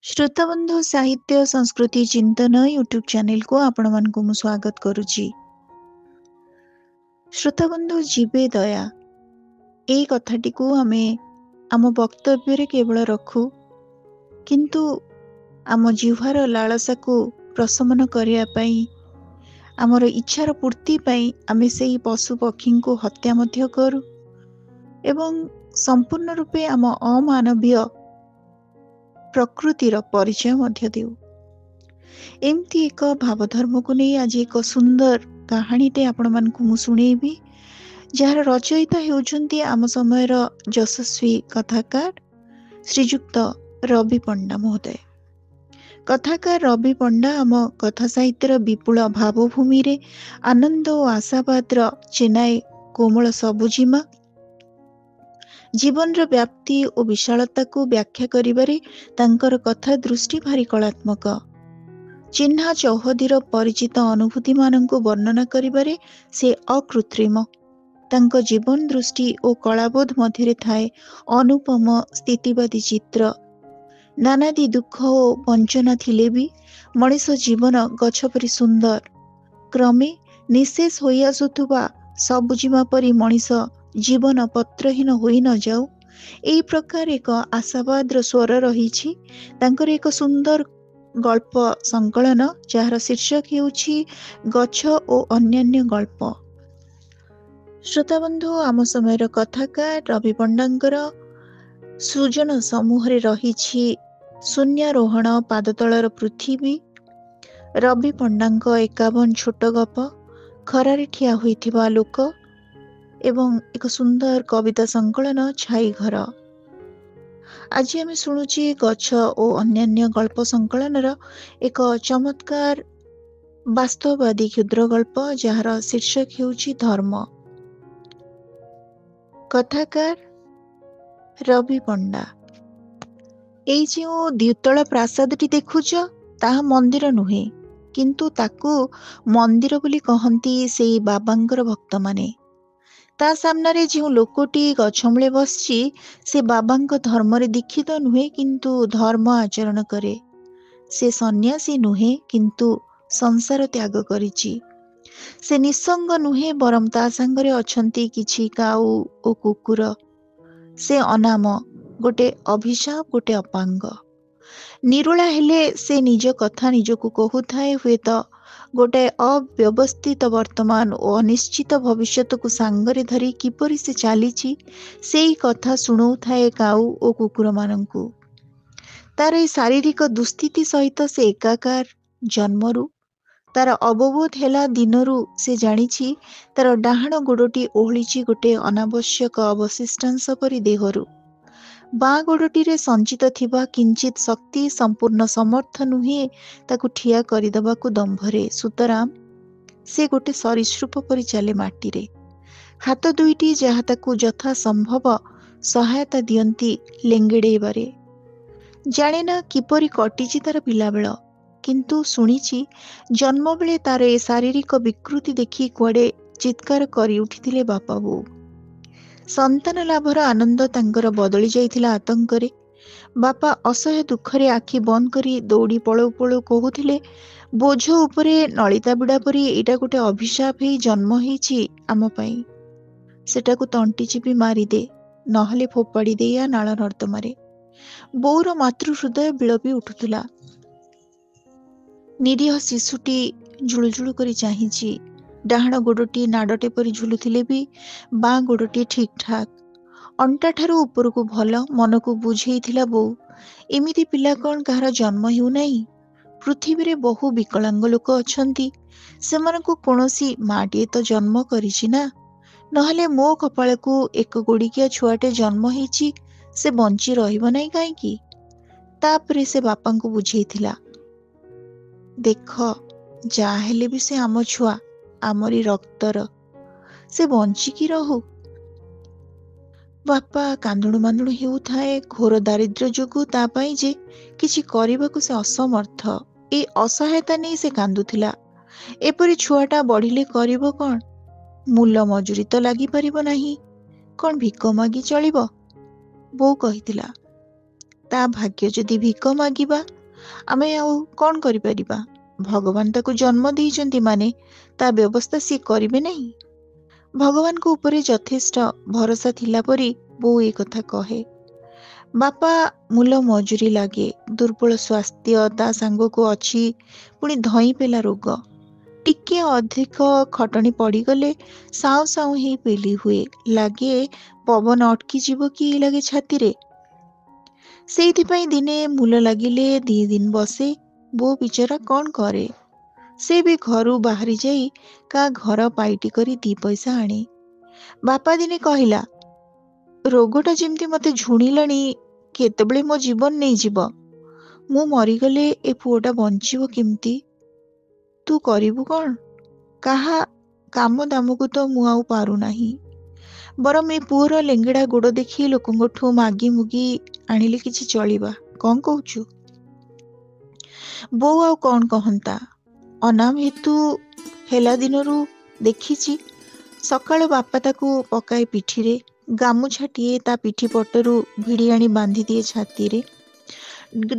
श्रोताबंधु साहित्य संस्कृति चिंतन यूट्यूब चैनल को आपण मानकु मु स्वागत करुची। श्रोताबंधु जीवे दया एई कथाटी को आमे आम वक्तव्य रे केवल रखु किंतु आम जिह्वार लालसा को प्रशमन करिया पई आमर इच्छार पूर्ति पई आमे सेई पशु पक्षी को हत्या मध्य करू एवं संपूर्ण रूपे आम अमानवीय प्रकृतिर परिचय मध्य देउ। एमती एक भावधर्म को नहीं आज एक सुंदर कहानीटे आपण मानकु मु सुनेबी जार रचयिता हेउछन्ती आम समयर यशस्वी कथाकार श्रीजुक्त रवि पंडा महोदय। कथाकार रवि पंडा आम कथा साहित्यर विपुल भावभूमि रे आनंद और आशावाद चेन्नई कोमल सबुजिमा जीवन व्याप्ति और विशालता को व्याख्या करिबारे तांकर कथा दृष्टि भारी कलात्मक। चिन्हा चौहदीर परिचित अनुभूति मानंको वर्णना करिबारे से अकृत्रिम। तांको जीवन दृष्टि और कलाबोध मध्य थाए अनुपम स्थितिवादी चित्र। नानादी दुख और वंचना थिले भी मनिष जीवन गछ परि सुंदर। क्रमे निशेष होई आसुथुबा सबुजिमा परि मनिष जीवन पत्रहीन होई न जाऊ एई प्रकार एक आशावाद स्वर रही। तांकर एक सुंदर गल्प संकलन जार शीर्षक हेउछि गछ और अन्यान्य गल्प। श्रोताबंधु आम समयर कथाकार रवि पंडांकर सृजन समूह रे रही शून्यारोहण पादतलर पृथ्वी, रवि पंडांक 51 छोट गप, खरारे ठिया होइथिबा लोक एवं एक सुंदर कविता संकलन छाई घर। आज आम शुणुची गछ और अन्यान्य गल्प संकलनर एक चमत्कार वास्तववादी क्षुद्र गल्प जार शीर्षक हेउछि धर्म। कथाकार रवि पंडा। एई जो द्वितल प्रासादटी देखुछ ताहा मंदिर नुहे किंतु ताकू मंदिर बोली कहंती सेई बाबांकर भक्त माने। ता सामने जो लोकटी गछमूले बसची से बाबांक धर्म रे दीक्षित नुहे किंतु धर्म आचरण करे। से सन्यासी नुहे किंतु संसार त्याग करिची। से निसंग नुहे बरम ता संगरे अछंती किछि काऊ ओ कुकुर। से अनाम, गोटे अभिशाप, गोटे अपांग। निरुला हेले से निज कथा निजको कहूथाए हुएत गोटे अव्यवस्थित वर्तमान और अनिश्चित भविष्यत को सांगरे धरी किपरि से चलीची सेई कथा सुनौ थाए काऊ और कुकुर मानंकु। तार ए शारीरिक दुस्थिति सहित से एकाकार जन्मरू। तार अवबोध हेला दिनरू से जानिछि तार डाहाण गोड़टी ओहलिछि गोटे अनावश्यक अवशिष्टांश परि देहरु। बाँ गोड़टी रे संचित थिबा किंचित शक्ति संपूर्ण समर्थ नुहे ताकू ठिया करिदबाकू दंभरे। सुतराम से गोटे सरीसृप परि चले माटी रे। हाथ दुईटी जहा ताकू यथा संभव सहायता दियंती लेंगेड़ेबारे। जाने ना किपरि कटिछि तार पिलाबेल किंतु सुनिछि जन्म बेले तार ए शारीरिक विकृति देखि कुआडे चित्कार करि उठिथिले बापा बो। संतान लाभर आनंद तांकर बदली जाइथिला आतंकरे। बापा असह्य दुखरे आखि बंद करी दौड़ी पळौ पळौ कहूथिले बोझ उपरे नलिता बिड़ा परी एटा गोटे अभिशाप ही जन्म हेछि आम पई। सेटाकू तंटी चिपी मारिदे नहले फोपाड़ी दे या नाଳ नर्दमारे। बोउर मातृ हृदय बिलपी उठुथिला। निरीह शिशुटी झुळुझुळु करी चाहिछि। डाहाण गोड़टी नाडटे परी झुलुथिले भी बाँ गोड़टी ठीक ठाक। अंटा ठारू उपरकू भल मनकू बुझेइथिला बोउ एमिति पिला कौन कहार जन्म हेउ नाही। पृथ्वी रे बहु विकलांग लोक अछंती सेमानकू कोनोसी माटिए तो जन्म करिछि ना। नहले मो कपाळकू एक गोड़िकिया छुआटे जन्म हेछि से बंची रहिबो नाही काईकी। तापरे से बापांकू बुझेइथिला देख जा हेले भी से आम छुआ आमरी रक्तर से बंचिकी रहू। बापा कांदुणु मांदुणु हेउथाए घोर दारिद्र्य जोगु ता पाई जे किछि करिबाकू से असमर्थ। ए असहायता नहीं से कांदुथिला। एपरि छुआटा बढ़िले करिबो कौन? मूल मजूरी तो लागी परिबो नाही। कौन भिक मागी चलिबो? बोउ कहिथिला। ତା ଭାଗ୍ୟ ଯଦି ଭିକ ମାଗିବା ଆମେ ଆଉ କ'ଣ କରିପାରିବା? ଭଗବାନ ତାକୁ ଜନ୍ମ ଦେଇଛନ୍ତି ମାନେ ତା ବ୍ୟବସ୍ଥା ସିଏ କରିବେ ନାହିଁ? ଭଗବାନଙ୍କ ଉପରେ ଯଥେଷ୍ଟ ଭରସା ଥିଲା ପରି ବୋଉ ଏ କଥା କହେ। ବାପା ମୂଲ ମଜୁରୀ ଲାଗେ, ଦୁର୍ବଳ ସ୍ୱାସ୍ଥ୍ୟ ତା ସାଙ୍ଗକୁ ଅଛି ପୁଣି ଧଇଁ ପେଲା ରୋଗ। ଟିକେ ଅଧିକ ଖଟଣି ପଡ଼ିଗଲେ ସାଉଁ ସାଉଁ ହେଇ ପେଲି ହୁଏ, ଲାଗେ ପବନ ଅଟକିଯିବ କି ଲାଗେ ଛାତିରେ। ସେଇଥିପାଇଁ ଦିନେ ମୂଲ ଲାଗିଲେ 2 ଦିନ ବସେ। ବୋଉ ବିଚରା କ'ଣ କରେ? ସେ ବି ଘରୁ ବାହାରି ଯାଇ କା ଘର ପାଇଟି କରି 2 ପଇସା ଆଣେ। ବାପା ଦିନେ କହିଲା, ରୋଗଟା ଯେମିତି ମୋତେ ଝୁଣିଲାଣି, କେତେବେଳେ ମୋ ଜୀବନ ନେଇଯିବ। ମୁଁ ମରିଗଲେ ଏ ପୁଅଟା ବଞ୍ଚିବ କେମିତି? ତୁ କରିବୁ କ'ଣ? କାହା କାମ ଦାମକୁ ତ ମୁଁ ଆଉ ପାରୁନାହିଁ। ବରଂ ଏ ପୁଅର ଲେଙ୍ଗେଡ଼ା ଗୋଡ଼ ଦେଖି ଲୋକଙ୍କଠୁ ମାଗି ମୁଗି ଆଣିଲେ କିଛି ଚଳିବା। କ'ଣ କହୁଛୁ? ବୋଉ ଆଉ କ'ଣ କହନ୍ତା? ଅନାମ ହେତୁ ହେଲା ଦିନରୁ ଦେଖିଛି, ସକାଳୁ ବାପା ତାକୁ ପକାଏ ପିଠିରେ, ଗାମୁଛାଟିଏ ତା ପିଠି ପଟରୁ ଭିଡ଼ି ଆଣି ବାନ୍ଧିଦିଏ ଛାତିରେ,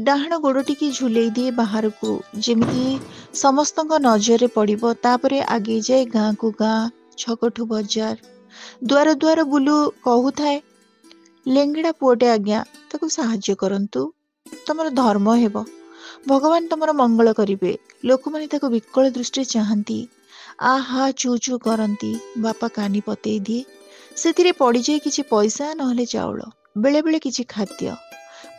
ଡାହାଣ ଗୋଡ଼ଟିକି ଝୁଲେଇ ଦିଏ ବାହାରକୁ, ଯେମିତି ସମସ୍ତଙ୍କ ନଜରରେ ପଡ଼ିବ। ତାପରେ ଆଗେଇ ଯାଏ ଗାଁକୁ ଗାଁ, ଛକଠୁ ବଜାର, ଦୁଆର ଦୁଆର ବୁଲୁ, କହୁଥାଏ, ଲେଙ୍ଗେଡ଼ା ପୁଅଟେ ଆଜ୍ଞା, ତାକୁ ସାହାଯ୍ୟ କରନ୍ତୁ, ତମର ଧର୍ମ ହେବ, ଭଗବାନ ତମର ମଙ୍ଗଳ କରିବେ। ଲୋକମାନେ ତାକୁ ବିକଳ ଦୃଷ୍ଟିରେ ଚାହାନ୍ତି, ଆହା ଚୁ ଚୁ କରନ୍ତି। ବାପା କାନି ପତେଇ ଦିଏ, ସେଥିରେ ପଡ଼ିଯାଏ କିଛି ପଇସା, ନହେଲେ ଚାଉଳ, ବେଳେବେଳେ କିଛି ଖାଦ୍ୟ।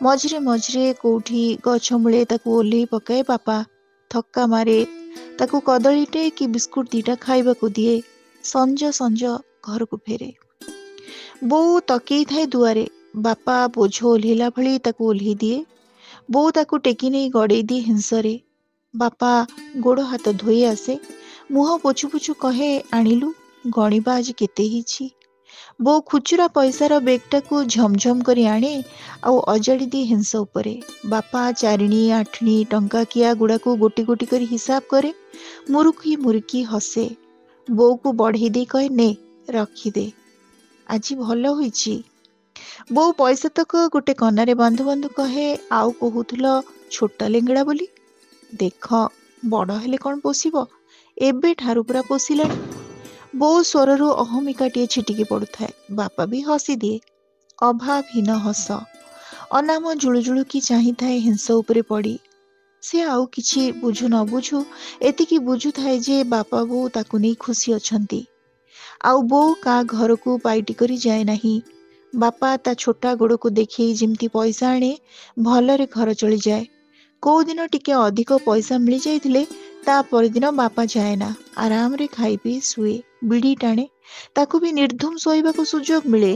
ମଝିରେ ମଝିରେ କୋଉଠି ଗଛ ମୂଳେ ତାକୁ ଓହ୍ଲେଇ ପକାଏ ବାପା, ଥକ୍କା ମାରେ, ତାକୁ କଦଳୀଟେ କି ବିସ୍କୁଟ 2ଟା ଖାଇବାକୁ ଦିଏ। ସଞ୍ଜ ସଞ୍ଜ ଘରକୁ ଫେରେ। ବୋଉ ତକେଇ ଥାଏ ଦୁଆରେ, ବାପା ବୋଝ ଓହ୍ଲେଇଲା ଭଳି ତାକୁ ଓହ୍ଲେଇ ଦିଏ। ବୋଉ ତାକୁ ଟେକି ନେଇ ଗଡ଼େଇ ଦିଏ ହିଂସରେ। ବାପା ଗୋଡ଼ ହାତ ଧୋଇ ଆସେ, ମୁହଁ ପୋଛୁ ପୋଛୁ କହେ, ଆଣିଲୁ, ଗଣିବା ଆଜି କେତେ ହେଇଛି। ବୋଉ ଖୁଚୁରା ପଇସାର ବେଗଟାକୁ ଝମଝମ କରି ଆଣେ ଆଉ ଅଜାଡ଼ି ଦିଏ ହିଂସ ଉପରେ। ବାପା ଚାରିଣୀ ଆଠିଣୀ ଟଙ୍କାକିଆ ଗୁଡ଼ାକୁ ଗୋଟି ଗୋଟି କରି ହିସାବ କରେ, ମୁରୁକି ମୁରୁକି ହସେ। ବୋଉକୁ ବଢ଼େଇ ଦେଇ କହେ, ନେ ରଖିଦେ, ଆଜି ଭଲ ହୋଇଛି। ବୋଉ ପଇସା ତକ ଗୋଟେ କନାରେ ବାନ୍ଧୁ ବାନ୍ଧୁ କହେ, ଆଉ କହୁଥିଲ ଛୋଟ ଲେଙ୍ଗେଡ଼ା ବୋଲି, ଦେଖ ବଡ଼ ହେଲେ କ'ଣ ପୋଷିବ, ଏବେଠାରୁ ପୁରା ପୋଷିଲାଣି। ବୋଉ ସ୍ୱରରୁ ଅହମିକାଟିଏ ଛିଟିକି ପଡ଼ୁଥାଏ। ବାପା ବି ହସିଦିଏ, ଅଭାବହୀନ ହସ। ଅନାମ ଜୁଳୁଜୁଳୁକି ଚାହିଁଥାଏ ହିଂସ ଉପରେ ପଡ଼ି। ସେ ଆଉ କିଛି ବୁଝୁ ନ ବୁଝୁ ଏତିକି ବୁଝୁଥାଏ ଯେ ବାପା ବୋଉ ତାକୁ ନେଇ ଖୁସି ଅଛନ୍ତି। ଆଉ ବୋଉ କା ଘରକୁ ପାଇଟି କରି ଯାଏ ନାହିଁ। ବାପା ତା ଛୋଟା ଗୋଡ଼କୁ ଦେଖେଇ ଯେମିତି ପଇସା ଆଣେ, ଭଲରେ ଘର ଚଳିଯାଏ। କୋଉଦିନ ଟିକେ ଅଧିକ ପଇସା ମିଳିଯାଇଥିଲେ ତା ପରଦିନ ବାପା ଯାଏନା, ଆରାମରେ ଖାଇ ପିଇ ଶୁଏ, ବିଡ଼ି ଟାଣେ, ତାକୁ ବି ନିର୍ଧୁମ ଶୋଇବାକୁ ସୁଯୋଗ ମିଳେ।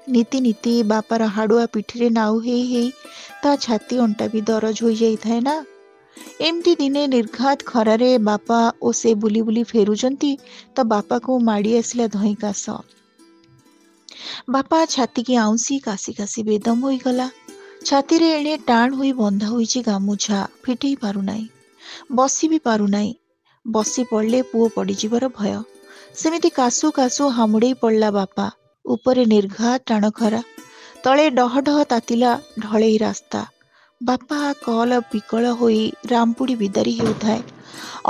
ନୀତି ନୀତି ବାପାର ହାଡ଼ୁଆ ପିଠିରେ ନାଉ ହେଇ ହେଇ ତା ଛାତି ଅଣ୍ଟା ବି ଦରଜ ହୋଇଯାଇଥାଏ ନା। ଏମିତି ଦିନେ ନିର୍ଘାତ ଖରାରେ ବାପା ଓ ସେ ବୁଲି ବୁଲି ଫେରୁଛନ୍ତି ତ ବାପାକୁ ମାଡ଼ି ଆସିଲା ଧଇଁ କାଶ। ବାପା ଛାତିକି ଆଉଁସି କାଶି କାଶି ବେଦମ ହୋଇଗଲା। ଛାତିରେ ଏଣେ ଟାଣ ହୋଇ ବନ୍ଧା ହୋଇଛି ଗାମୁଛା, ଫିଟେଇ ପାରୁନାହିଁ, ବସି ବି ପାରୁନାହିଁ। ବସି ପଡ଼ିଲେ ପୁଅ ପଡ଼ିଯିବାର ଭୟ। ସେମିତି କାଶୁ କାଶୁ ହାମୁଡ଼େଇ ପଡ଼ିଲା ବାପା। ଉପରେ ନିର୍ଘାତ ଟାଣ ଖରା, ତଳେ ଡହ ଡହ ତାତିଲା ଢଳେଇ ରାସ୍ତା। ବାପା କଲ ବିକଳ ହୋଇ ରାମ୍ପୁଡ଼ି ବିଦାରି ହେଉଥାଏ।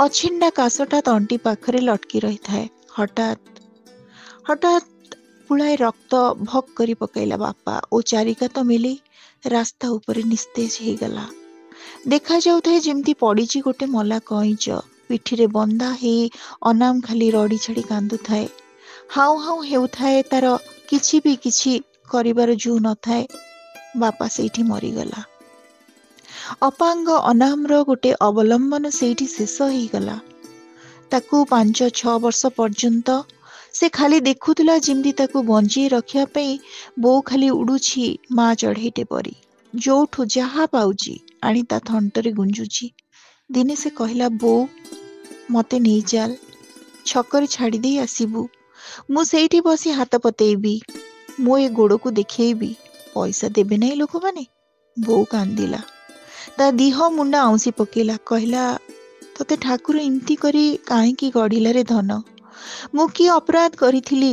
ଅଛିଣ୍ଡା କାଶଟା ତଣ୍ଟି ପାଖରେ ଲଟକି ରହିଥାଏ। ହଠାତ୍ ପୁଳାଏ ରକ୍ତ ଭକ୍ କରି ପକାଇଲା ବାପା ଓ ଚାରିକାତ ମେଲେଇ ରାସ୍ତା ଉପରେ ନିସ୍ତେଜ ହେଇଗଲା। ଦେଖାଯାଉଥାଏ ଯେମିତି ପଡ଼ିଛି ଗୋଟେ ମଲା କଇଁଚ। ପିଠିରେ ବନ୍ଧା ହେଇ ଅନାମ ଖାଲି ରଡ଼ି ଛାଡ଼ି କାନ୍ଦୁଥାଏ। ହାଉଁ ହାଉଁ ହେଉଥାଏ ତାର, କିଛି ବି କିଛି କରିବାର ଜୁ ନଥାଏ। ବାପା ସେଇଠି ମରିଗଲା। ଅପାଙ୍ଗ ଅନାମର ଗୋଟେ ଅବଲମ୍ବନ ସେଇଠି ଶେଷ ହେଇଗଲା। ତାକୁ 5-6 ବର୍ଷ ପର୍ଯ୍ୟନ୍ତ ସେ ଖାଲି ଦେଖୁଥିଲା ଯେମିତି ତାକୁ ବଞ୍ଚେଇ ରଖିବା ପାଇଁ ବୋଉ ଖାଲି ଉଡ଼ୁଛି ମା ଚଢ଼େଇଟେ ପରି, ଯୋଉଠୁ ଯାହା ପାଉଛି ଆଣି ତା ଥଣ୍ଟରେ ଗୁଞ୍ଜୁଛି। ଦିନେ ସେ କହିଲା, ବୋଉ ମତେ ନେଇଚାଲ, ଛକରେ ଛାଡ଼ି ଦେଇ ଆସିବୁ, ମୁଁ ସେଇଠି ବସି ହାତ ପତେଇବି, ମୁଁ ଏ ଗୋଡ଼କୁ ଦେଖେଇବି, ପଇସା ଦେବେ ନାହିଁ ଲୋକମାନେ। ବୋଉ କାନ୍ଦିଲା, ତା ଦିହ ମୁଣ୍ଡ ଆଉଁସି ପକେଇଲା, କହିଲା, ତତେ ଠାକୁର ଏମିତି କରି କାହିଁକି ଗଢ଼ିଲାରେ ଧନ? ମୁଁ କି ଅପରାଧ କରିଥିଲି?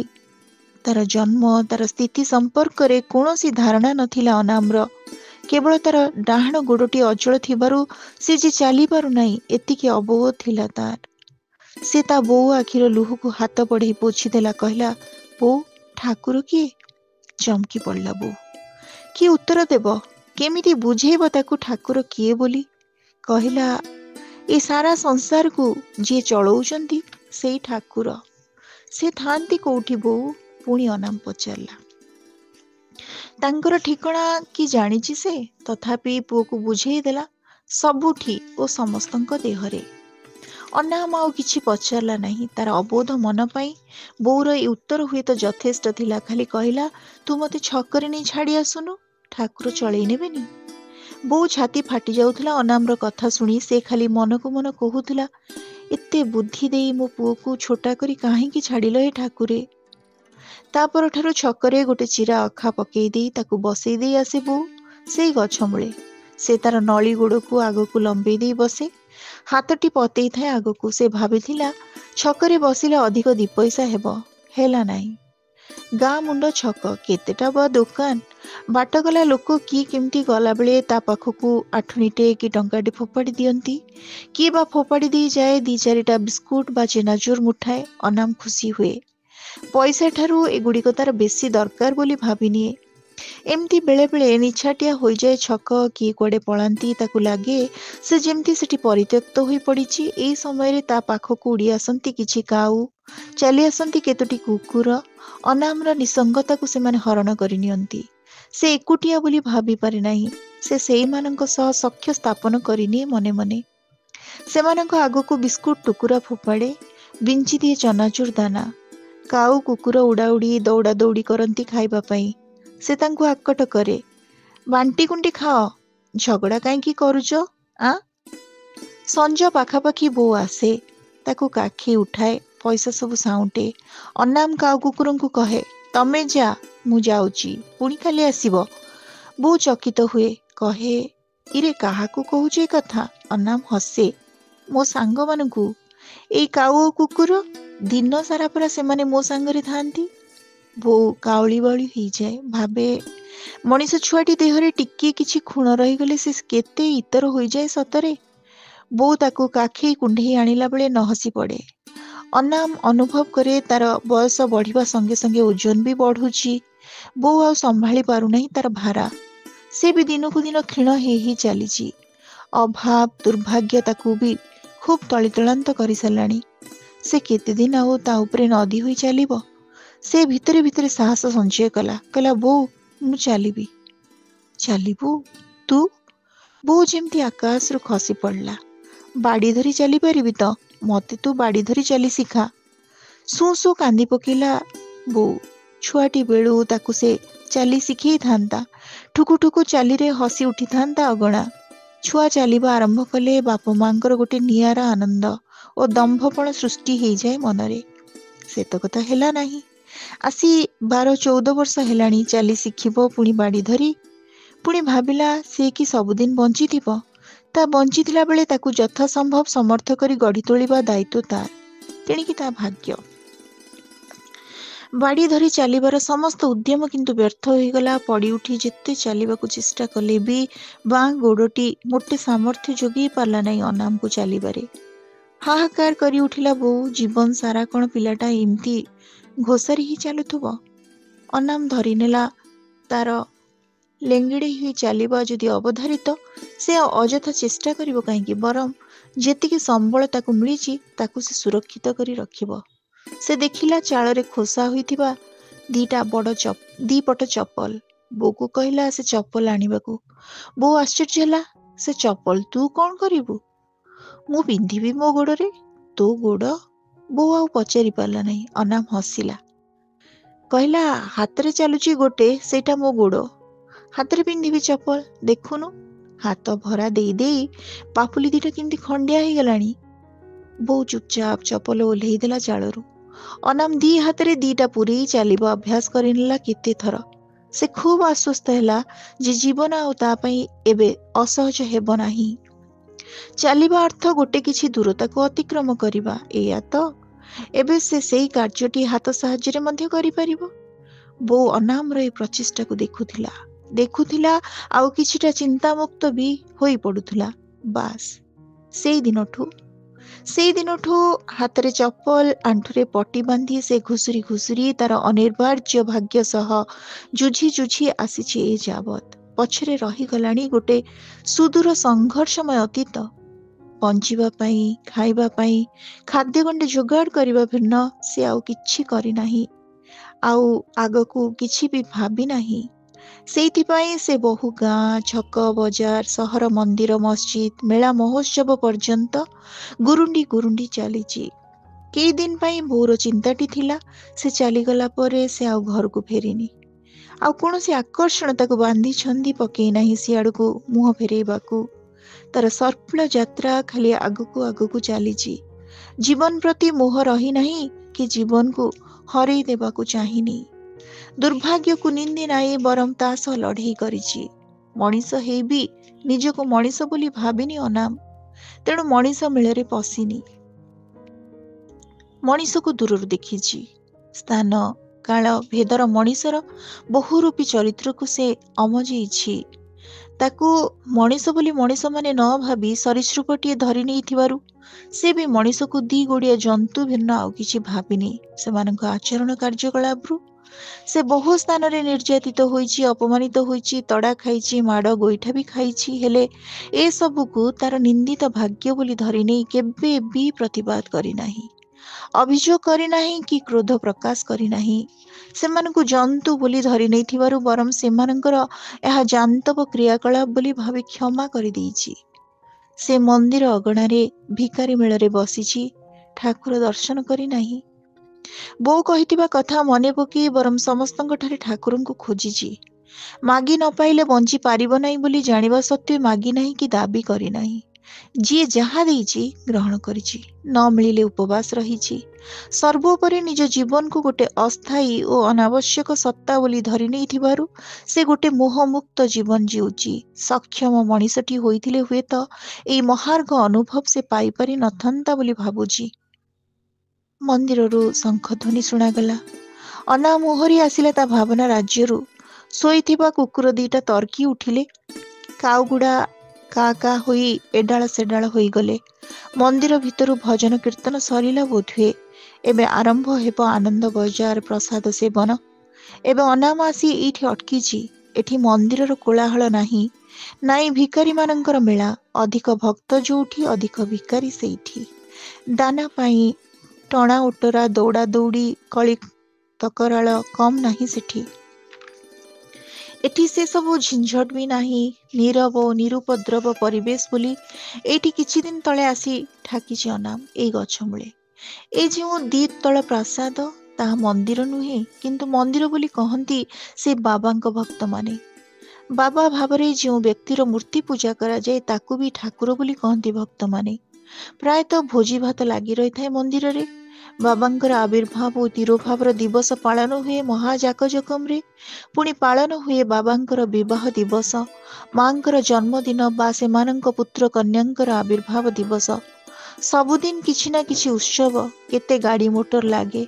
ତାର ଜନ୍ମ, ତାର ସ୍ଥିତି ସମ୍ପର୍କରେ କୌଣସି ଧାରଣା ନଥିଲା ଅନାମର, କେବଳ ତାର ଡାହାଣ ଗୋଡ଼ଟି ଅଚଳ ଥିବାରୁ ସେ ଯେ ଚାଲି ପାରୁନାହିଁ ଏତିକି ଅବୋଧ ଥିଲା ତାର। ସେ ତା ବୋଉ ଆଖିର ଲୁହକୁ ହାତ ବଢ଼େଇ ପୋଛିଦେଲା। କହିଲା, ବୋଉ, ଠାକୁର କିଏ? ଚମକି ପଡ଼ିଲା ବୋଉ। କିଏ ଉତ୍ତର ଦେବ? କେମିତି ବୁଝେଇବ ତାକୁ ଠାକୁର କିଏ ବୋଲି? କହିଲା, ଏ ସାରା ସଂସାରକୁ ଯିଏ ଚଳଉଛନ୍ତି ସେଇ ଠାକୁର। ସେ ଥାଆନ୍ତି କୋଉଠି ବୋଉ? ପୁଣି ଅନାମ ପଚାରିଲା। ତାଙ୍କର ଠିକଣା କି ଜାଣିଛି ସେ? ତଥାପି ପୁଅକୁ ବୁଝେଇ ଦେଲା, ସବୁଠି ଓ ସମସ୍ତଙ୍କ ଦେହରେ। ଅନାମ ଆଉ କିଛି ପଚାରିଲା ନାହିଁ। ତାର ଅବୋଧ ମନ ପାଇଁ ବୋଉର ଏ ଉତ୍ତର ହୁଏତ ଯଥେଷ୍ଟ ଥିଲା। ଖାଲି କହିଲା, ତୁ ମୋତେ ଛକରେ ନେଇ ଛାଡ଼ି ଆସୁନୁ, ଠାକୁର ଚଳେଇ ନେବେନି। ବୋଉ ଛାତି ଫାଟି ଯାଉଥିଲା ଅନାମର କଥା ଶୁଣି। ସେ ଖାଲି ମନକୁ ମନ କହୁଥିଲା, ଏତେ ବୁଦ୍ଧି ଦେଇ ମୋ ପୁଅକୁ ଛୋଟା କରି କାହିଁକି ଛାଡ଼ିଲ ଏ ଠାକୁରେ? ତାପରଠାରୁ ଛକରେ ଗୋଟେ ଚିରା ଅଖା ପକେଇ ଦେଇ ତାକୁ ବସେଇ ଦେଇ ଆସେ ବୋଉ ସେଇ ଗଛ ମୂଳେ। ସେ ତାର ନଳି ଗୋଡ଼କୁ ଆଗକୁ ଲମ୍ବେଇ ଦେଇ ବସେ, ହାତଟି ପତେଇଥାଏ ଆଗକୁ। ସେ ଭାବିଥିଲା ଛକରେ ବସିଲେ ଅଧିକ 2 ପଇସା ହେବ। ହେଲା ନାହିଁ। ଗାଁ ମୁଣ୍ଡ ଛକ, କେତେଟା ବା ଦୋକାନ। ବାଟଗଲା ଲୋକ କିଏ କେମିତି ଗଲାବେଳେ ତା ପାଖକୁ ଆଠୁଣିଟେ କି ଟଙ୍କାଟେ ଫୋପାଡ଼ି ଦିଅନ୍ତି। କିଏ ବା ଫୋପାଡ଼ି ଦେଇ ଯାଏ 2-4ଟା ବିସ୍କୁଟ ବା ଚେନାଚୁର ମୁଠାଏ। ଅନାମ ଖୁସି ହୁଏ। ପଇସା ଠାରୁ ଏଗୁଡ଼ିକ ତାର ବେଶୀ ଦରକାର ବୋଲି ଭାବିନିଏ। ଏମିତି ବେଳେବେଳେ ନିଛାଟିଆ ହୋଇଯାଏ ଛକ। କିଏ କୁଆଡ଼େ ପଳାନ୍ତି। ତାକୁ ଲାଗେ ସେ ଯେମିତି ସେଠି ପରିତ୍ୟକ୍ତ ହୋଇ ପଡ଼ିଛି। ଏଇ ସମୟରେ ତା ପାଖକୁ ଉଡ଼ି ଆସନ୍ତି କିଛି କାଉ, ଚାଲି ଆସନ୍ତି କେତୋଟି କୁକୁର। ଅନାମର ନିସଙ୍ଗତାକୁ ସେମାନେ ହରଣ କରି ନିଅନ୍ତି। ସେ ଏକୁଟିଆ ବୋଲି ଭାବିପାରେ ନାହିଁ। ସେ ସେଇମାନଙ୍କ ସହ ସଖ୍ୟ ସ୍ଥାପନ କରିନିଏ ମନେ ମନେ। ସେମାନଙ୍କ ଆଗକୁ ବିସ୍କୁଟ ଟୁକୁରା ଫୋପାଡ଼େ, ବିଞ୍ଚି ଦିଏ ଚନାଚୁର ଦାନା। କାଉ କୁକୁର ଉଡ଼ାଉଡ଼ି ଦୌଡ଼ା ଦୌଡ଼ି କରନ୍ତି ଖାଇବା ପାଇଁ। ସେ ତାଙ୍କୁ ଆକଟ କରେ, ବାଣ୍ଟି କୁଣ୍ଟି ଖାଅ, ଝଗଡ଼ା କାହିଁକି କରୁଛ ଆଁ? ସଞ୍ଜ ପାଖାପାଖି ବୋଉ ଆସେ, ତାକୁ କାଖେଇ ଉଠାଏ, ପଇସା ସବୁ ସାଉଁଟେ। ଅନାମ କାଉ କୁକୁରଙ୍କୁ କହେ, ତମେ ଯା, ମୁଁ ଯାଉଛି, ପୁଣି କାଲି ଆସିବ। ବୋଉ ଚକିତ ହୁଏ, କହେ, ଇରେ କାହାକୁ କହୁଛୁ ଏ କଥା? ଅନାମ ହସେ, ମୋ ସାଙ୍ଗମାନଙ୍କୁ। ଏଇ କାଉ ଓ କୁକୁର, ଦିନ ସାରା ପରା ସେମାନେ ମୋ ସାଙ୍ଗରେ ଥାଆନ୍ତି। ବୋଉ କାଉଳି ବାଉଳି ହେଇଯାଏ। ଭାବେ, ମଣିଷ ଛୁଆଟି ଦେହରେ ଟିକିଏ କିଛି ଖୁଣ ରହିଗଲେ ସେ କେତେ ଇତର ହୋଇଯାଏ ସତରେ। ବୋଉ ତାକୁ କାଖେଇ କୁଣ୍ଢେଇ ଆଣିଲା ବେଳେ ନ ହସି ପଡ଼େ। ଅନାମ ଅନୁଭବ କରେ ତାର ବୟସ ବଢ଼ିବା ସଙ୍ଗେ ସଙ୍ଗେ ଓଜନ ବି ବଢ଼ୁଛି। ବୋଉ ଆଉ ସମ୍ଭାଳି ପାରୁନାହିଁ ତାର ଭାରା। ସେ ବି ଦିନକୁ ଦିନ କ୍ଷୀଣ ହେଇ ହେଇ ଚାଲିଛି। ଅଭାବ ଦୁର୍ଭାଗ୍ୟ ତାକୁ ବି ଖୁବ୍ ତଳିତଳାନ୍ତ କରିସାରିଲାଣି। ସେ କେତେଦିନ ଆଉ ତା ଉପରେ ନଦୀ ହୋଇ ଚାଲିବ? ସେ ଭିତରେ ଭିତରେ ସାହସ ସଞ୍ଚୟ କଲା। କହିଲା, ବୋଉ, ମୁଁ ଚାଲିବି। ଚାଲିବୁ? ତୁ? ବୋଉ ଯେମିତି ଆକାଶରୁ ଖସି ପଡ଼ିଲା। ବାଡ଼ି ଧରି ଚାଲିପାରିବି ତ? ମୋତେ ତୁ ବାଡ଼ି ଧରି ଚାଲି ଶିଖା। ସୁ ସୁ କାନ୍ଦି ପକେଇଲା ବୋଉ। ଛୁଆଟି ବେଳୁ ତାକୁ ସେ ଚାଲି ଶିଖେଇଥାନ୍ତା। ଠୁକୁ ଠୁକୁ ଚାଲିରେ ହସି ଉଠିଥାନ୍ତା ଅଗଣା। ଛୁଆ ଚାଲିବା ଆରମ୍ଭ କଲେ ବାପ ମାଙ୍କର ଗୋଟେ ନିଆରା ଆନନ୍ଦ ଓ ଦମ୍ଭପଣ ସୃଷ୍ଟି ହେଇଯାଏ ମନରେ। ସେତକ ତ ହେଲା ନାହିଁ। ଆସି 12-14 ବର୍ଷ ହେଲାଣି ଚାଲି ଶିଖିବ ପୁଣି ବାଡ଼ି ଧରି। ପୁଣି ଭାବିଲା ସେ କି ସବୁଦିନ ବଞ୍ଚିଥିବ? ତା ବଞ୍ଚିଥିଲା ବେଳେ ତାକୁ ଯଥାସମ୍ଭବ ସମର୍ଥ କରି ଗଢ଼ି ତୋଳିବା ଦାୟିତ୍ୱ ତାର। ତେଣିକି ତା ଭାଗ୍ୟ। ବାଡ଼ି ଧରି ଚାଲିବାର ସମସ୍ତ ଉଦ୍ୟମ କିନ୍ତୁ ବ୍ୟର୍ଥ ହୋଇଗଲା। ପଡ଼ି ଉଠି ଯେତେ ଚାଲିବାକୁ ଚେଷ୍ଟା କଲେ ବି ବାଁ ଗୋଡ଼ଟି ମୋଟେ ସାମର୍ଥ୍ୟ ଯୋଗାଇ ପାରିଲା ନାହିଁ ଅନାମକୁ ଚାଲିବାରେ। ହାହାକାର କରି ଉଠିଲା ବୋଉ। ଜୀବନ ସାରା କ'ଣ ପିଲାଟା ଏମିତି ଘୋଷାରି ହିଁ ଚାଲୁଥିବ? ଅନାମ ଧରିନେଲା ତାର ଲେଙ୍ଗିଡ଼ି ହୋଇ ଚାଲିବା ଯଦି ଅବଧାରିତ, ସେ ଆଉ ଅଯଥା ଚେଷ୍ଟା କରିବ କାହିଁକି? ବରଂ ଯେତିକି ସମ୍ବଳ ତାକୁ ମିଳିଛି ତାକୁ ସେ ସୁରକ୍ଷିତ କରି ରଖିବ। ସେ ଦେଖିଲା ଚାଳରେ ଖୋସା ହୋଇଥିବା 2 ପଟ ଚପଲ। ବୋଉକୁ କହିଲା ସେ ଚପଲ ଆଣିବାକୁ। ବୋଉ ଆଶ୍ଚର୍ଯ୍ୟ ହେଲା, ସେ ଚପଲ ତୁ କ'ଣ କରିବୁ? ମୁଁ ପିନ୍ଧିବି ମୋ ଗୋଡ଼ରେ। ତୋ ଗୋଡ଼? ବୋଉ ଆଉ ପଚାରି ପାରିଲା ନାହିଁ। ଅନାମ ହସିଲା, କହିଲା, ହାତରେ ଚାଲୁଛି ଗୋଟେ, ସେଇଟା ମୋ ଗୋଡ଼। ହାତରେ ପିନ୍ଧିବି ଚପଲ, ଦେଖୁନୁ। ହାତ ଭରା ଦେଇ ଦେଇ ପାପୁଲି 2ଟା କେମିତି ଖଣ୍ଡିଆ ହେଇଗଲାଣି। ବୋଉ ଚୁପଚାପ ଚପଲ ଓହ୍ଲେଇ ଦେଲା ଚାଳରୁ। ଅନାମ 2 ହାତରେ 2ଟା ପୁରେଇ ଚାଲିବା ଅଭ୍ୟାସ କରିନେଲା କେତେ ଥର। ସେ ଖୁବ୍ ଆଶ୍ୱସ୍ତ ହେଲା ଯେ ଜୀବନ ଆଉ ତା ପାଇଁ ଏବେ ଅସହଜ ହେବ ନାହିଁ। ଚାଲିବା ଅର୍ଥ ଗୋଟେ କିଛି ଦୂରତାକୁ ଅତିକ୍ରମ କରିବା, ଏଇଆ ତ। ଏବେ ସେ ସେଇ କାର୍ଯ୍ୟଟି ହାତ ସାହାଯ୍ୟରେ ମଧ୍ୟ କରିପାରିବ। ବୋଉ ଅନାମର ଏ ପ୍ରଚେଷ୍ଟାକୁ ଦେଖୁଥିଲା। ଦେଖୁଥିଲା ଆଉ କିଛିଟା ଚିନ୍ତାମୁକ୍ତ ବି ହୋଇ ପଡୁଥିଲା। ବାସ୍ ସେଇ ଦିନଠୁ ହାତରେ ଚପଲ, ଆଣ୍ଠୁରେ ପଟି ବାନ୍ଧି ସେ ଘୁଷୁରି ଘୁଷୁରି ତାର ଅନିର୍ବାର୍ଯ୍ୟ ଭାଗ୍ୟ ସହ ଯୁଝି ଯୁଝି ଆସିଛି ଏ ଯାବତ୍। ପଛରେ ରହିଗଲାଣି ଗୋଟେ ସୁଦୂର ସଂଘର୍ଷମୟ ଅତୀତ। ବଞ୍ଚିବା ପାଇଁ, ଖାଇବା ପାଇଁ, ଖାଦ୍ୟ ଗଣ୍ଡେ ଯୋଗାଡ଼ କରିବା ଭିନ୍ନ ସେ ଆଉ କିଛି କରିନାହିଁ। ଆଉ ଆଗକୁ କିଛି ବି ଭାବି ନାହିଁ। ସେଇଥିପାଇଁ ସେ ବହୁ ଗାଁ, ଛକ, ବଜାର, ସହର, ମନ୍ଦିର, ମସଜିଦ, ମେଳା, ମହୋତ୍ସବ ପର୍ଯ୍ୟନ୍ତ ଗୁରୁଣ୍ଡି ଗୁରୁଣ୍ଡି ଚାଲିଛି। କେଇ ଦିନ ପାଇଁ ବୋଉର ଚିନ୍ତାଟି ଥିଲା, ସେ ଚାଲିଗଲା ପରେ ସେ ଆଉ ଘରକୁ ଫେରିନି। ଆଉ କୌଣସି ଆକର୍ଷଣ ତାକୁ ବାନ୍ଧି ଛନ୍ଦି ପକେଇ ନାହିଁ ସିଆଡ଼କୁ ମୁହଁ ଫେରେଇବାକୁ। ତାର ସର୍ପିଳ ଯାତ୍ରା ଖାଲି ଆଗକୁ ଆଗକୁ ଚାଲିଛି। ଜୀବନ ପ୍ରତି ମୋହ ରହିନାହିଁ କି ଜୀବନକୁ ହରେଇ ଦେବାକୁ ଚାହିଁନି। ଦୁର୍ଭାଗ୍ୟକୁ ନିନ୍ଦି ନାହିଁ, ବରଂ ତା ସହ ଲଢ଼େଇ କରିଛି। ମଣିଷ ହେଇ ବି ନିଜକୁ ମଣିଷ ବୋଲି ଭାବିନି ଅନାମ। ତେଣୁ ମଣିଷ ମେଳରେ ପଶିନି। ମଣିଷକୁ ଦୂରରୁ ଦେଖିଛି। ସ୍ଥାନ, କାଳ, ଭେଦର ମଣିଷର ବହୁରୂପୀ ଚରିତ୍ରକୁ ସେ ଅମଜେଇଛି। ତାକୁ ମଣିଷ ବୋଲି ମଣିଷମାନେ ନ ଭାବି ସରୀସୃପଟିଏ ଧରି ନେଇଥିବାରୁ ସେ ବି ମଣିଷକୁ ଦି ଗୋଡ଼ିଆ ଜନ୍ତୁ ଭିନ୍ନ ଆଉ କିଛି ଭାବିନି। ସେମାନଙ୍କ ଆଚରଣ କାର୍ଯ୍ୟକଳାପରୁ ସେ ବହୁ ସ୍ଥାନରେ ନିର୍ଯାତିତ ହୋଇଛି, ଅପମାନିତ ହୋଇଛି, ତଡ଼ା ଖାଇଛି, ମାଡ଼ ଗୋଇଠା ବି ଖାଇଛି। ହେଲେ ଏସବୁକୁ ତାର ନିନ୍ଦିତ ଭାଗ୍ୟ ବୋଲି ଧରି ନେଇ କେବେ ବି ପ୍ରତିବାଦ କରିନାହିଁ, ଅଭିଯୋଗ କରିନାହିଁ କି କ୍ରୋଧ ପ୍ରକାଶ କରିନାହିଁ। ସେମାନଙ୍କୁ ଜନ୍ତୁ ବୋଲି ଧରି ନେଇଥିବାରୁ ବରଂ ସେମାନଙ୍କର ଏହା ଜାନ୍ତବ କ୍ରିୟାକଳାପ ବୋଲି ଭାବି କ୍ଷମା କରିଦେଇଛି। ସେ ମନ୍ଦିର ଅଗଣାରେ ଭିକାରୀ ମେଳରେ ବସିଛି, ଠାକୁର ଦର୍ଶନ କରିନାହିଁ। ବୋଉ କହିଥିବା କଥା ମନେ ପକେଇ ବରଂ ସମସ୍ତଙ୍କଠାରେ ଠାକୁରଙ୍କୁ ଖୋଜିଛି। ମାଗି ନ ପାଇଲେ ବଞ୍ଚି ପାରିବ ନାହିଁ ବୋଲି ଜାଣିବା ସତ୍ତ୍ୱେ ମାଗି ନାହିଁ କି ଦାବି କରିନାହିଁ। ଯିଏ ଯାହା ଦେଇଛି ଗ୍ରହଣ କରିଛି, ନ ମିଳିଲେ ଉପବାସ ରହିଛି। ସର୍ବୋପରି ନିଜ ଜୀବନକୁ ଗୋଟେ ଅସ୍ଥାୟୀ ଓ ଅନାବଶ୍ୟକ ସତ୍ତା ବୋଲି ଧରି ନେଇଥିବାରୁ ସେ ଗୋଟେ ମୋହମୁକ୍ତ ଜୀବନ ଜିଉଛି। ସକ୍ଷମ ମଣିଷଟି ହୋଇଥିଲେ ହୁଏତ ଏଇ ମହାର୍ଘ ଅନୁଭବ ସେ ପାଇପାରି ନଥାନ୍ତା ବୋଲି ଭାବୁଛି। ମନ୍ଦିରରୁ ଶଙ୍ଖଧ୍ୱନି ଶୁଣାଗଲା। ଅନାମୋହରି ଆସିଲା ତା ଭାବନା ରାଜ୍ୟରୁ। ଶୋଇଥିବା କୁକୁର ଦିଟା ତର୍କି ଉଠିଲେ। କାଉଗୁଡ଼ା କା କା ହୋଇ ଏଡାଳ ସେଡାଳ ହୋଇଗଲେ। ମନ୍ଦିର ଭିତରୁ ଭଜନ କୀର୍ତ୍ତନ ସରିଲା ବୋଧହୁଏ। ଏବେ ଆରମ୍ଭ ହେବ ଆନନ୍ଦ ବଜାର ପ୍ରସାଦ ସେବନ। ଏବେ ଅନାମ ଆସି ଏଇଠି ଅଟକିଛି। ଏଠି ମନ୍ଦିରର କୋଳାହଳ ନାହିଁ, ନାଇଁ ଭିକାରୀମାନଙ୍କର ମେଳା। ଅଧିକ ଭକ୍ତ ଯୋଉଠି, ଅଧିକ ଭିକାରୀ ସେଇଠି। ଦାନା ପାଇଁ ଟଣା ଓଟରା, ଦୌଡ଼ା ଦୌଡ଼ି, କଳି ତକରାଳ କମ୍ ନାହିଁ ସେଠି। ଏଠି ସେ ସବୁ ଝିଞ୍ଝଟ ବି ନାହିଁ। ନୀରବ ଓ ନିରୁପଦ୍ରବ ପରିବେଶ ବୋଲି ଏଇଠି କିଛି ଦିନ ତଳେ ଆସି ଠାକିଛି ଅନାମ ଏଇ ଗଛ ମୂଳେ। ଏ ଯେଉଁ ଦ୍ୱିତଳ ପ୍ରାସାଦ, ତାହା ମନ୍ଦିର ନୁହେଁ, କିନ୍ତୁ ମନ୍ଦିର ବୋଲି କହନ୍ତି ସେ ବାବାଙ୍କ ଭକ୍ତମାନେ। ବାବା ଭାବରେ ଯେଉଁ ବ୍ୟକ୍ତିର ମୂର୍ତ୍ତି ପୂଜା କରାଯାଏ ତାକୁ ବି ଠାକୁର ବୋଲି କହନ୍ତି ଭକ୍ତମାନେ। ପ୍ରାୟତଃ ଭୋଜି ଭାତ ଲାଗି ରହିଥାଏ ମନ୍ଦିରରେ। ବାବାଙ୍କର ଆବିର୍ଭାବ ଓ ତିରୋଭାବର ଦିବସ ପାଳନ ହୁଏ ମହାଜାକଜକମରେ। ପୁଣି ପାଳନ ହୁଏ ବାବାଙ୍କର ବିବାହ ଦିବସ, ମାଙ୍କର ଜନ୍ମଦିନ ବା ସେମାନଙ୍କ ପୁତ୍ର କନ୍ୟାଙ୍କର ଆବିର୍ଭାବ ଦିବସ। ସବୁଦିନ କିଛି ନା କିଛି ଉତ୍ସବ, କେତେ ଗାଡ଼ି ମୋଟର ଲାଗେ।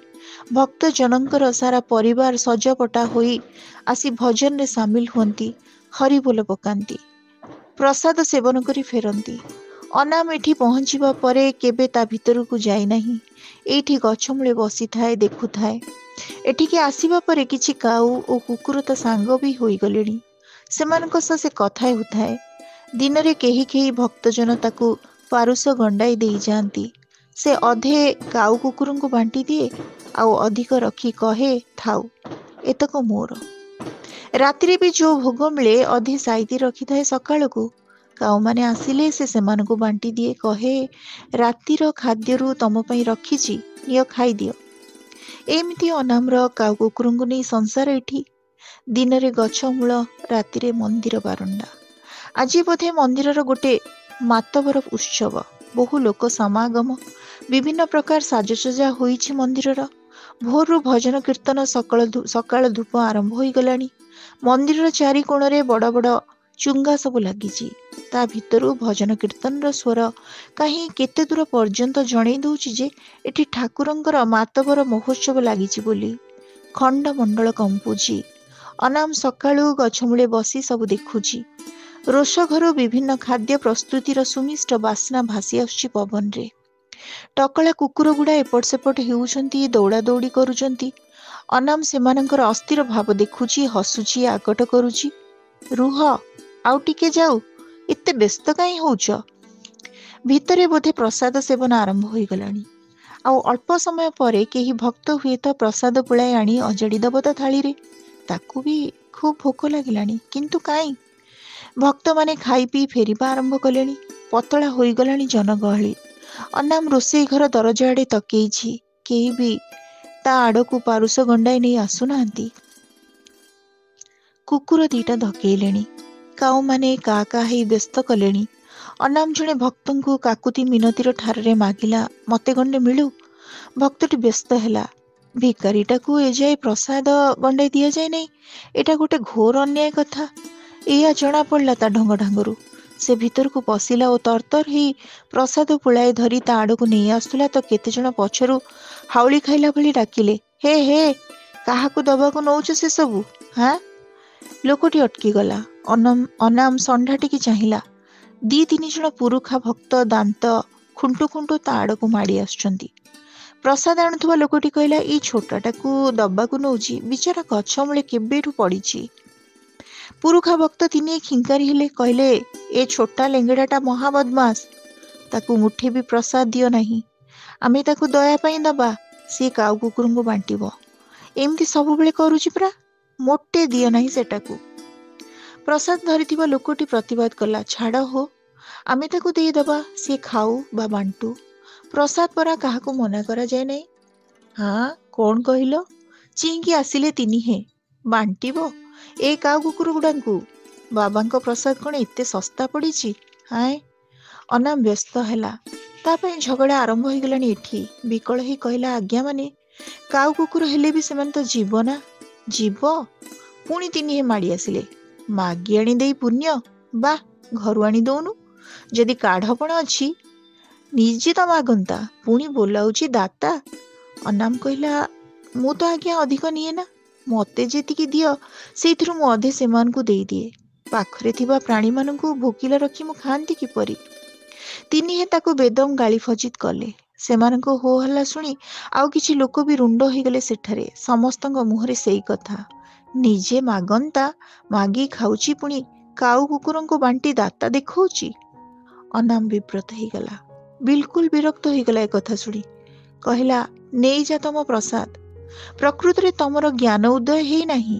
ଭକ୍ତ ଜଣଙ୍କର ସାରା ପରିବାର ସଜପଟା ହୋଇ ଆସି ଭଜନରେ ସାମିଲ ହୁଅନ୍ତି, ହରିବୋଲ ପକାନ୍ତି, ପ୍ରସାଦ ସେବନ କରି ଫେରନ୍ତି। ଅନାମ ଏଠି ପହଞ୍ଚିବା ପରେ କେବେ ତା ଭିତରକୁ ଯାଇନାହିଁ। ଏଇଠି ଗଛମୂଳେ ବସିଥାଏ, ଦେଖୁଥାଏ। ଏଠିକି ଆସିବା ପରେ କିଛି କାଉ ଓ କୁକୁର ତା ସାଙ୍ଗ ବି ହୋଇଗଲେଣି। ସେମାନଙ୍କ ସହ ସେ କଥା ହେଉଥାଏ। ଦିନରେ କେହି କେହି ଭକ୍ତଜନ ତାକୁ ପାରୁଷ ଗଣ୍ଡାଇ ଦେଇ ଯାଆନ୍ତି। ସେ ଅଧେ କାଉ କୁକୁରଙ୍କୁ ବାଣ୍ଟି ଦିଏ, ଆଉ ଅଧିକ ରଖି କହେ, ଥାଉ, ଏତକ ମୋର। ରାତିରେ ବି ଯୋଉ ଭୋଗ ମିଳେ ଅଧେ ସାଇତି ରଖିଥାଏ ସକାଳକୁ। କାଉମାନେ ଆସିଲେ ସେ ସେମାନଙ୍କୁ ବାଣ୍ଟି ଦିଏ, କହେ, ରାତିର ଖାଦ୍ୟରୁ ତମ ପାଇଁ ରଖିଛି, ନିଅ ଖାଇଦିଅ। ଏମିତି ଅନାମର କାଉ କୁକୁରଙ୍କୁ ନେଇ ସଂସାର ଏଠି। ଦିନରେ ଗଛ ମୂଳ, ରାତିରେ ମନ୍ଦିର ବାରଣ୍ଡା। ଆଜି ବୋଧେ ମନ୍ଦିରର ଗୋଟେ ମାତବର ଉତ୍ସବ। ବହୁ ଲୋକ ସମାଗମ, ବିଭିନ୍ନ ପ୍ରକାର ସାଜସଜା ହୋଇଛି ମନ୍ଦିରର। ଭୋରରୁ ଭଜନ କୀର୍ତ୍ତନ, ସକାଳ ଧୂପ ଆରମ୍ଭ ହୋଇଗଲାଣି। ମନ୍ଦିରର ଚାରି କୋଣରେ ବଡ଼ ବଡ଼ ଚୁଙ୍ଗା ସବୁ ଲାଗିଛି। ତା ଭିତରୁ ଭଜନ କୀର୍ତ୍ତନର ସ୍ୱର କାହିଁ କେତେ ଦୂର ପର୍ଯ୍ୟନ୍ତ ଜଣେଇ ଦଉଛି ଯେ ଏଠି ଠାକୁରଙ୍କର ମାତବର ମହୋତ୍ସବ ଲାଗିଛି ବୋଲି। ଖଣ୍ଡମଣ୍ଡଳ କମ୍ପୁଛି। ଅନାମ ସକାଳୁ ଗଛମୂଳେ ବସି ସବୁ ଦେଖୁଛି। ରୋଷ ଘରୁ ବିଭିନ୍ନ ଖାଦ୍ୟ ପ୍ରସ୍ତୁତିର ସୁମିଷ୍ଟ ବାସ୍ନା ଭାସି ଆସୁଛି ପବନରେ। ଟକଳା କୁକୁର ଗୁଡା ଏପଟ ସେପଟ ହେଉଛନ୍ତି, ଦୌଡ଼ା ଦୌଡ଼ି କରୁଛନ୍ତି। ଅନାମ ସେମାନଙ୍କର ଅସ୍ଥିର ଭାବ ଦେଖୁଛି, ହସୁଛି, ଆଗଟ କରୁଛି। ରୁହ, ଆଉ ଟିକେ ଯାଉ, ଏତେ ବ୍ୟସ୍ତ କାହିଁ ହଉଛ? ଭିତରେ ବୋଧେ ପ୍ରସାଦ ସେବନ ଆରମ୍ଭ ହୋଇଗଲାଣି। ଆଉ ଅଳ୍ପ ସମୟ ପରେ କେହି ଭକ୍ତ ହୁଏତ ପ୍ରସାଦ ପୁଳାଇ ଆଣି ଅଜାଡ଼ି ଦେବ ତା ଥାଳିରେ। ତାକୁ ବି ଖୁବ୍ ଭୋକ ଲାଗିଲାଣି, କିନ୍ତୁ କାହିଁ? ଭକ୍ତମାନେ ଖାଇ ପିଇ ଫେରିବା ଆରମ୍ଭ କଲେଣି। ପତଳା ହୋଇଗଲାଣି ଜନଗହଳି। ଅନାମ ରୋଷେଇ ଘର ଦରଜା ଆଡ଼େ ତକେଇଛି। କେହି ବି ତା ଆଡ଼କୁ ପାରୁଷ ଗଣ୍ଡାଇ ନେଇ ଆସୁନାହାନ୍ତି। କୁକୁର ଦିଟା ଧକେଇଲେଣି। କାଉମାନେ କା କା ହେଇ ବ୍ୟସ୍ତ କଲେଣି। ଅନାମ ଜଣେ ଭକ୍ତଙ୍କୁ କାକୁତି ମିନତିର ଠାରରେ ମାଗିଲା, ମତେ ଗଣ୍ଡେ ମିଳୁ। ଭକ୍ତଟି ବ୍ୟସ୍ତ ହେଲା। ଭିକାରୀଟାକୁ ଏଯାଏ ପ୍ରସାଦ ଗଣ୍ଡାଇ ଦିଆଯାଏ ନାହିଁ, ଏଟା ଗୋଟେ ଘୋର ଅନ୍ୟାୟ କଥା। ଏଇଆ ଜଣା ପଡ଼ିଲା ତା ଢଙ୍ଗ ଢାଙ୍ଗରୁ। ସେ ଭିତରକୁ ପଶିଲା ଓ ତରତର ହେଇ ପ୍ରସାଦ ପୁଳାଏ ଧରି ତା ଆଡ଼କୁ ନେଇ ଆସୁଥିଲା ତ କେତେଜଣ ପଛରୁ ହାଉଳି ଖାଇଲା ଭଳି ଡାକିଲେ, ହେ ହେ, କାହାକୁ ଦବାକୁ ନଉଛ ସେସବୁ? ହାଁ? ଲୋକଟି ଅଟକିଗଲା। ଅନାମ ଷଣ୍ଢା ଟିକେ ଚାହିଁଲା। 2-3 ଜଣ ପୁରୁଖା ଭକ୍ତ ଦାନ୍ତ ଖୁଣ୍ଟୁ ଖୁଣ୍ଟୁ ତା ଆଡ଼କୁ ମାଡ଼ି ଆସୁଛନ୍ତି। ପ୍ରସାଦ ଆଣୁଥିବା ଲୋକଟି କହିଲା, ଏଇ ଛୋଟଟାକୁ ଦବାକୁ ନଉଛି, ବିଚାରା ଗଛ ମୂଳେ କେବେଠୁ ପଡ଼ିଛି। ପୁରୁଖା ଭକ୍ତ ତିନିଏ ଖିଙ୍କାରି ହେଲେ, କହିଲେ, ଏ ଛୋଟା ଲେଙ୍ଗେଡ଼ାଟା ମହା ବଦମାସ, ତାକୁ ମୁଠେ ବି ପ୍ରସାଦ ଦିଅ ନାହିଁ। ଆମେ ତାକୁ ଦୟା ପାଇଁ ଦବା, ସିଏ କାଉ କୁକୁରଙ୍କୁ ବାଣ୍ଟିବ। ଏମିତି ସବୁବେଳେ କରୁଛି ପରା, ମୋଟେ ଦିଅ ନାହିଁ ସେଟାକୁ। ପ୍ରସାଦ ଧରିଥିବା ଲୋକଟି ପ୍ରତିବାଦ କଲା, ଛାଡ଼ ହୋ, ଆମେ ତାକୁ ଦେଇଦବା, ସିଏ ଖାଉ ବା ବାଣ୍ଟୁ। ପ୍ରସାଦ ପରା କାହାକୁ ମନା କରାଯାଏ ନାହିଁ। ହଁ, କଣ କହିଲ? ଚିଙ୍କି ଆସିଲେ ତିନିହେଁ। ବାଣ୍ଟିବ ଏ କାଉ କୁକୁର ଗୁଡ଼ାଙ୍କୁ? ବାବାଙ୍କ ପ୍ରସାଦ କଣ ଏତେ ଶସ୍ତା ପଡ଼ିଛି? ହାଏ? ଅନାମ ବ୍ୟସ୍ତ ହେଲା। ତା ପାଇଁ ଝଗଡ଼ା ଆରମ୍ଭ ହୋଇଗଲାଣି ଏଠି। ବିକଳ ହେଇ କହିଲା, ଆଜ୍ଞା ମାନେ, କାଉ କୁକୁର ହେଲେ ବି ସେମାନେ ତ ଜୀବ ନା। ଜୀବ? ପୁଣି ତିନିହେଁ ମାଡ଼ି ଆସିଲେ। ମାଗି ଆଣି ଦେଇ ପୁଣ୍ୟ? ବା, ଘରୁ ଆଣି ଦଉନୁ। ଯଦି କାଢ଼ପଣ ଅଛି ନିଜେ ତ ମାଗନ୍ତା, ପୁଣି ବୋଲାଉଛି ଦାତା। ଅନାମ କହିଲା, ମୁଁ ତ ଆଜ୍ଞା ଅଧିକ ନିଏ ନା। ମତେ ଯେତିକି ଦିଅ ସେଇଥିରୁ ମୁଁ ଅଧେ ସେମାନଙ୍କୁ ଦେଇଦିଏ। ପାଖରେ ଥିବା ପ୍ରାଣୀମାନଙ୍କୁ ଭୋକିଲା ରଖି ମୁଁ ଖାଆନ୍ତି କିପରି? ତିନିହେଁ ତାକୁ ବେଦମ ଗାଳି ଫଜିତ କଲେ। ସେମାନଙ୍କ ହୋ ହଲ୍ଲା ଶୁଣି ଆଉ କିଛି ଲୋକ ବି ରୁଣ୍ଡ ହୋଇଗଲେ ସେଠାରେ। ସମସ୍ତଙ୍କ ମୁହଁରେ ସେଇ କଥା, ନିଜେ ମାଗନ୍ତା, ମାଗି ଖାଉଛି, ପୁଣି କାଉ କୁକୁରଙ୍କୁ ବାଣ୍ଟି ଦାତା ଦେଖଉଛି। ଅନାମ ବିବ୍ରତ ହେଇଗଲା, ବିଲକୁଲ ବିରକ୍ତ ହେଇଗଲା ଏ କଥା ଶୁଣି। କହିଲା, ନେଇଯା ତମ ପ୍ରସାଦ। ପ୍ରକୃତରେ ତମର ଜ୍ଞାନ ଉଦୟ ହେଇନାହିଁ।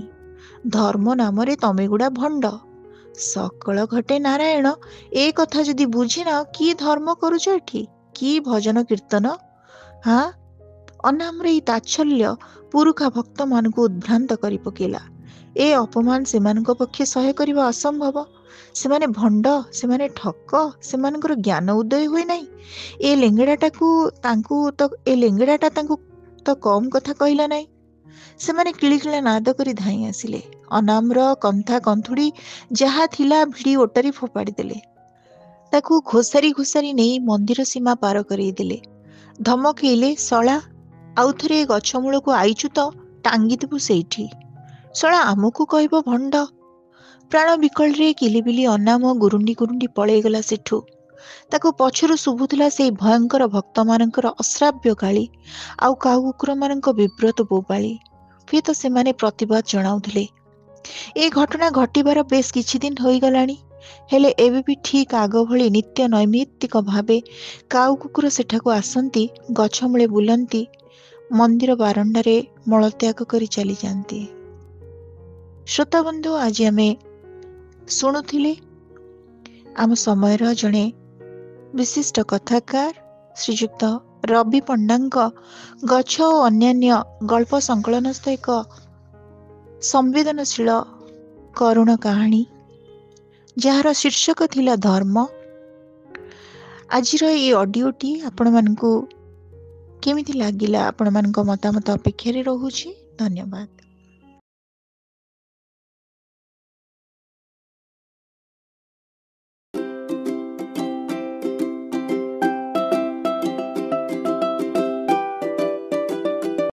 ଧର୍ମ ନାମରେ ତମେ ଗୁଡ଼ା ଭଣ୍ଡ। ସକଳ ଘଟେ ନାରାୟଣ, ଏ କଥା ଯଦି ବୁଝିନ, କି ଧର୍ମ କରୁଛ ଏଠି? କି ଭଜନ କୀର୍ତ୍ତନ? ହାଁ? ଅନାମର ଏଇ ତାଚ୍ଛଲ୍ୟ ପୁରୁଖା ଭକ୍ତମାନଙ୍କୁ ଉଦ୍ଭ୍ରାନ୍ତ କରି ପକେଇଲା। ଏ ଅପମାନ ସେମାନଙ୍କ ପକ୍ଷେ ସହ୍ୟ କରିବା ଅସମ୍ଭବ। ସେମାନେ ଭଣ୍ଡ, ସେମାନେ ଠକ, ସେମାନଙ୍କର ଜ୍ଞାନ ଉଦୟ ହୁଏ ନାହିଁ। ଏ ଲେଙ୍ଗେଡ଼ାଟା ତାଙ୍କୁ ତ କମ୍ କଥା କହିଲା ନାହିଁ। ସେମାନେ କିଳିକିଳା ନାଦ କରି ଧାଇଁ ଆସିଲେ। ଅନାମର କନ୍ଥା କନ୍ଥୁଡ଼ି ଯାହା ଥିଲା ଭିଡ଼ି ଓଟାରି ଫୋପାଡ଼ି ଦେଲେ। ତାକୁ ଘୋଷାରି ଘୋଷାରି ନେଇ ମନ୍ଦିର ସୀମା ପାର କରେଇ ଦେଲେ। ଧମକେଇଲେ, ଶଳା, ଆଉଥରେ ଏ ଗଛ ମୂଳକୁ ଆଇଛୁ ତ ଟାଙ୍ଗିଦେବୁ ସେଇଠି। ଶଳା ଆମକୁ କହିବ ଭଣ୍ଡ? ପ୍ରାଣ ବିକଳରେ କିଲିବିଲି ଅନାମ ଗୁରୁଣ୍ଡି ଗୁରୁଣ୍ଡି ପଳେଇଗଲା ସେଠୁ। ତାକୁ ପଛରୁ ଶୁଭୁଥିଲା ସେଇ ଭୟଙ୍କର ଭକ୍ତମାନଙ୍କର ଅଶ୍ରାବ୍ୟ ଗାଳି, ଆଉ କାଉ କୁକୁରମାନଙ୍କ ବିବ୍ରତ ବୋବାଳି। ହୁଏତ ସେମାନେ ପ୍ରତିବାଦ ଜଣାଉଥିଲେ। ଏ ଘଟଣା ଘଟିବାର ବେଶ କିଛି ଦିନ ହୋଇଗଲାଣି। ହେଲେ ଏବେ ବି ଠିକ୍ ଆଗ ଭଳି ନିତ୍ୟ ନୈମିତ୍ତିକ ଭାବେ କାଉ କୁକୁର ସେଠାକୁ ଆସନ୍ତି, ଗଛମୂଳେ ବୁଲନ୍ତି, ମନ୍ଦିର ବାରଣ୍ଡାରେ ମଳତ୍ୟାଗ କରି ଚାଲିଯାଆନ୍ତି। ଶ୍ରୋତାବନ୍ଧୁ, ଆଜି ଆମେ ଶୁଣୁଥିଲେ ଆମ ସମୟର ଜଣେ ବିଶିଷ୍ଟ କଥାକାର ଶ୍ରୀଯୁକ୍ତ ରବି ପଣ୍ଡାଙ୍କ ଗଛ ଓ ଅନ୍ୟାନ୍ୟ ଗଳ୍ପ ସଂକଳନସ୍ଥ ଏକ ସମ୍ବେଦନଶୀଳ କରୁଣ କାହାଣୀ, ଯାହାର ଶୀର୍ଷକ ଥିଲା ଧର୍ମ। ଆଜିର এই ଅଡ଼ିଓଟି ଆପଣମାନଙ୍କୁ କେମିତି ଲାଗିଲା? ଆପଣମାନଙ୍କ ମତାମତ ଅପେକ୍ଷାରେ ରହୁଛି। ଧନ୍ୟବାଦ।